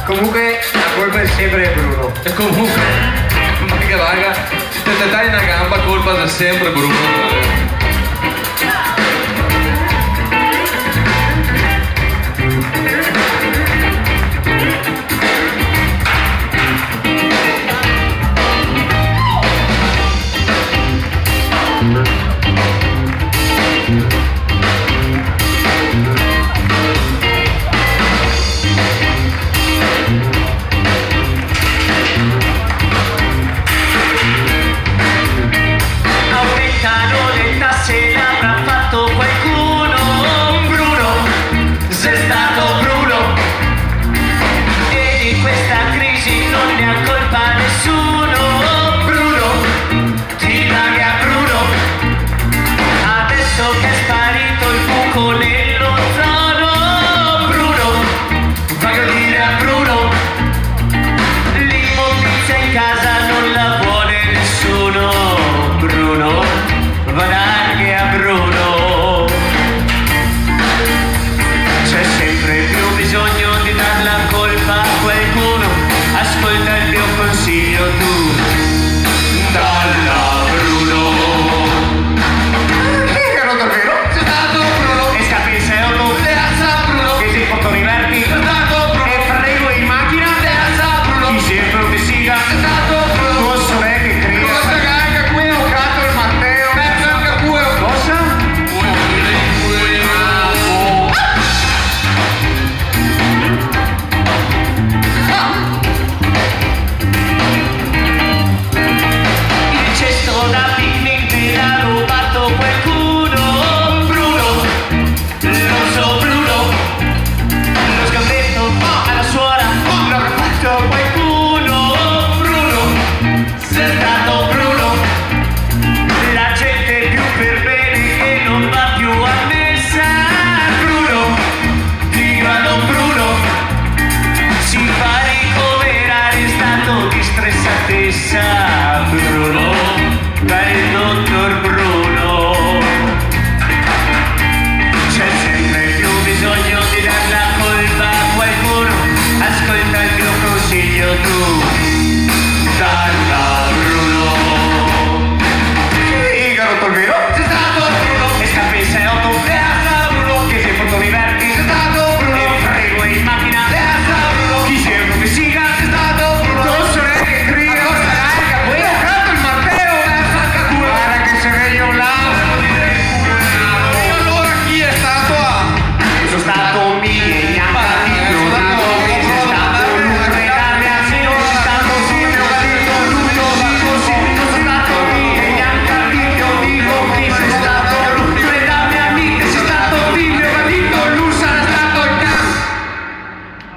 Comunque la colpa è sempre Bruno. E comunque, ma che raga, se te dai una gamba colpa è sempre Bruno.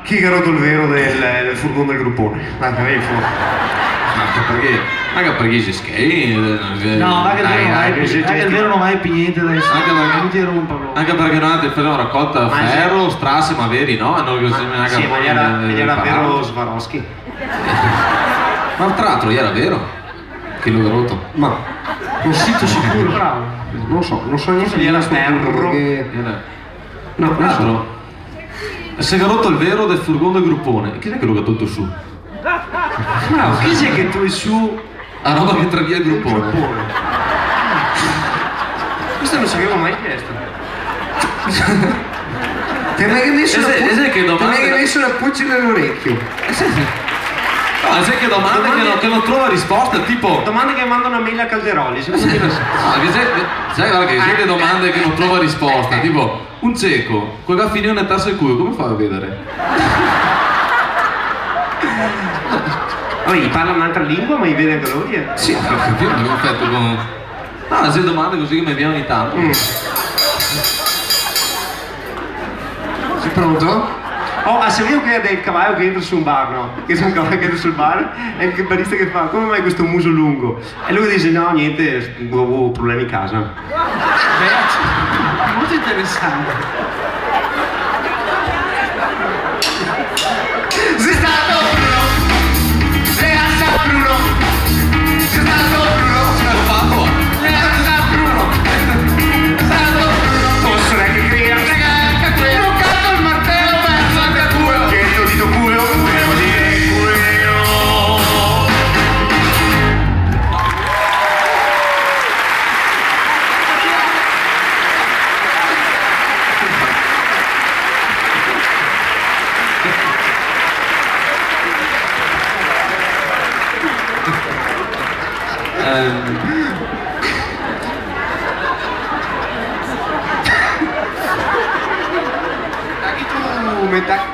Chi ha rotto il vero del furgone del gruppone? Anche me fuori. Anche perché si schei. No, anche il vero non hai più niente da anche perché noi abbiamo raccolta ferro, strasse, ma veri, no? Sì, ma era vero Swarovski. Ma tra l'altro era vero che l'ho rotto. Ma un sito sicuro, bravo. Non so niente di questo perché. No, tra l'altro. Se ha rotto il vero del furgone del gruppone, chi è che lo ha tolto su? No, chi è che tu è su? A roba che tra via il gruppone. Questo non sapevo mai chiesto. Ti hai mai messo una puzza nell'orecchio? No, sai che domande che non trova risposta, tipo. Domande che mandano a mail a Calderoli, sai che siete domande che non trova risposta, tipo un cieco, quel gaffino nel tasso il culo, come fa a vedere? Gli parla un'altra lingua ma gli vede anche lui? Sì, ho capito, abbiamo fatto con. No, se domande così che mi viene ogni tanto. Sei pronto? Se vedo che è del cavallo che entra su un bar, no? Che c'è un cavallo che entra sul bar e il barista che fa, come mai questo muso lungo? E lui dice, no, niente, avevo problemi in casa. Beh, molto interessante. Sei stato Bruno! Sei stato Bruno! Sei stato Bruno! L'ho fatto! Sei stato Bruno! Sei stato Bruno! Posso neanche crea! Ho cazzo il martello, perso anche a culo! Che dito culo!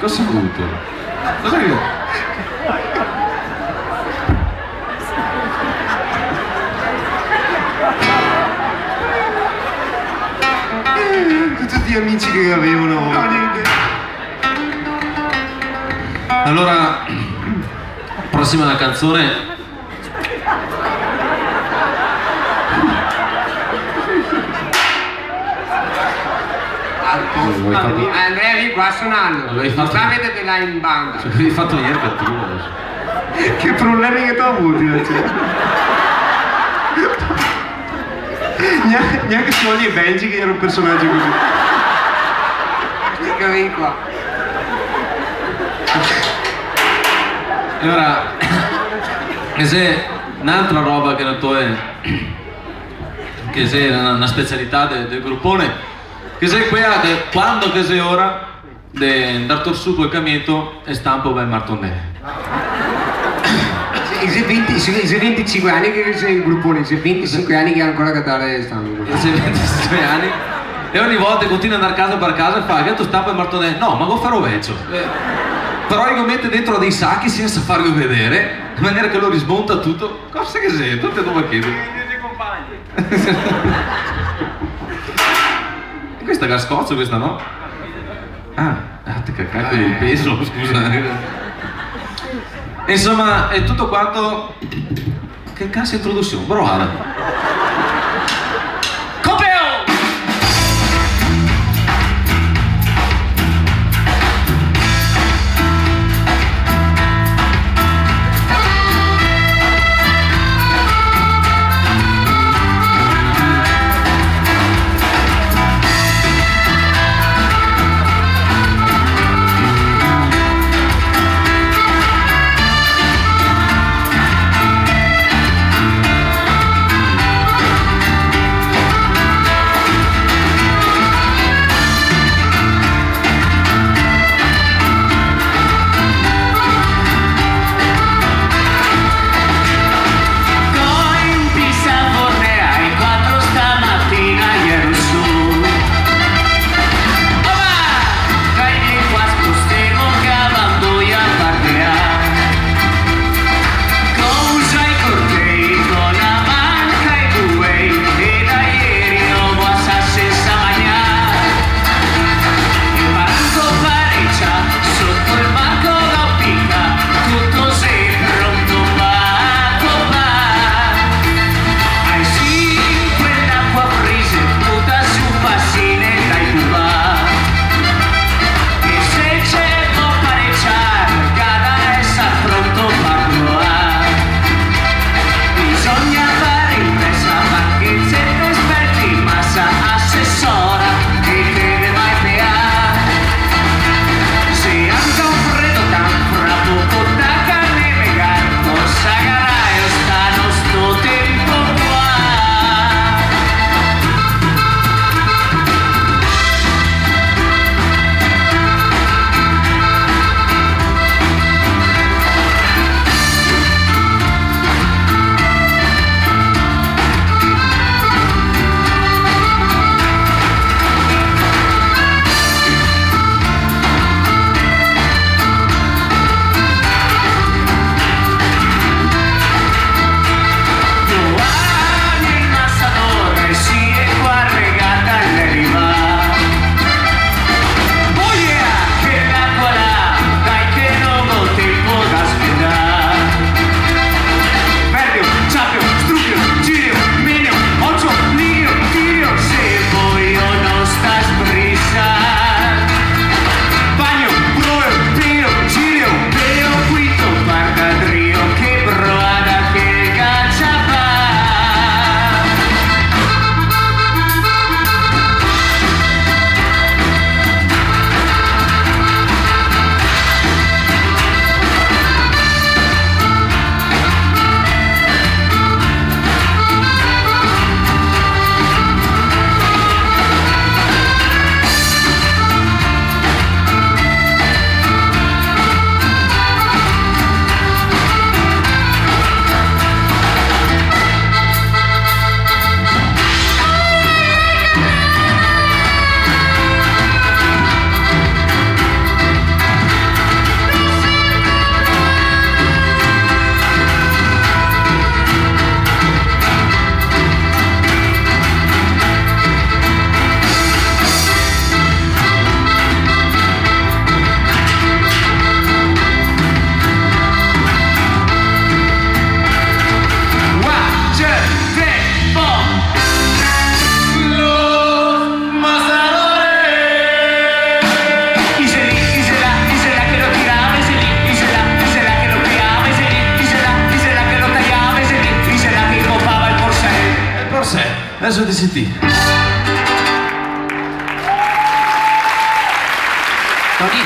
Cosa ho avuto? Cosa che... Tutti gli amici che avevano. No, niente. Allora, prossima canzone. Andrea lì qua suonando. Qua vedete là in banda. Avevi fatto ieri cattivo adesso. Che problemi che tu hai avuti? Neanche suoni e belgi che era un personaggio così. Mica lì qua. E ora, che se un'altra roba che non è, che se una specialità del gruppone, che se qui quando che se ora de andare su quel camino e stampo per Martonè. I 25 anni che sei il gruppone, i 25 anni che ancora cantare stanno. I 25 anni e ogni volta continua ad andare casa per casa e fa che tu stampo per Martonè. No, ma go farò vecchio. Però io mette dentro dei sacchi senza farlo vedere, in maniera che lo rismonta tutto. Cosa che sei? Tutte dove chiedo. Questa è la Scozia, questa no? Te caccato il peso, scusa. Insomma, è tutto quanto. Che cazzo introduzione, brovata. Adesso ti senti. Tony,